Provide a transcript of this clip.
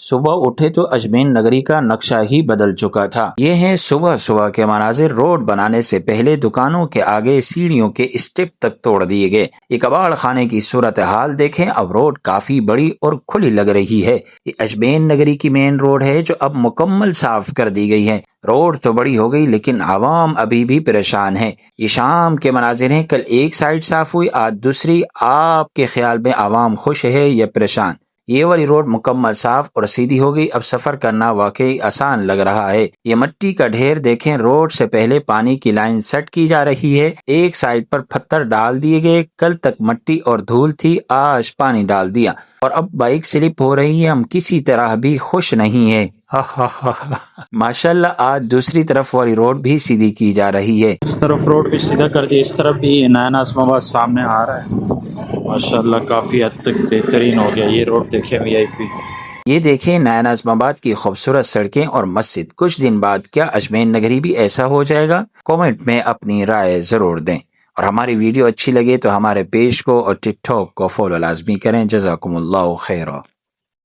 صبح اٹھے تو اجمین نگری کا نقشہ ہی بدل چکا تھا۔ یہ ہیں صبح صبح کے مناظر۔ روڈ بنانے سے پہلے دکانوں کے آگے سیڑھیوں کے اسٹیپ تک توڑ دیے گئے۔ یہ کباڑ خانے کی صورتحال دیکھیں، اب روڈ کافی بڑی اور کھلی لگ رہی ہے۔ یہ اجمین نگری کی مین روڈ ہے جو اب مکمل صاف کر دی گئی ہے۔ روڈ تو بڑی ہو گئی لیکن عوام ابھی بھی پریشان ہے۔ یہ شام کے مناظر ہیں، کل ایک سائیڈ صاف ہوئی، آج دوسری۔ آپ کے خیال میں عوام خوش ہے یا پریشان؟ یہ والی روڈ مکمل صاف اور سیدھی ہو گئی، اب سفر کرنا واقعی آسان لگ رہا ہے۔ یہ مٹی کا ڈھیر دیکھیں، روڈ سے پہلے پانی کی لائن سیٹ کی جا رہی ہے۔ ایک سائیڈ پر پتھر ڈال دیے گئے، کل تک مٹی اور دھول تھی، آج پانی ڈال دیا اور اب بائک سلپ ہو رہی ہے۔ ہم کسی طرح بھی خوش نہیں ہیں۔ ماشاءاللہ، آج دوسری طرف والی روڈ بھی سیدھی کی جا رہی ہے۔ اس طرف روڈ بھی سیدھا کر دی، اس طرف بھی نیا اسلام آباد سامنے آ رہا ہے۔ ماشاءاللہ کافی حد تک بہترین ہو گیا۔ یہ روڈ دیکھیں وی آئی پی۔ یہ دیکھیں نیا نظم آباد کی خوبصورت سڑکیں اور مسجد۔ کچھ دن بعد کیا اجمین نگری بھی ایسا ہو جائے گا؟ کامنٹ میں اپنی رائے ضرور دیں، اور ہماری ویڈیو اچھی لگے تو ہمارے پیج کو اور ٹک ٹاک کو فالو لازمی کریں۔ جزاکم اللہ خیرہ۔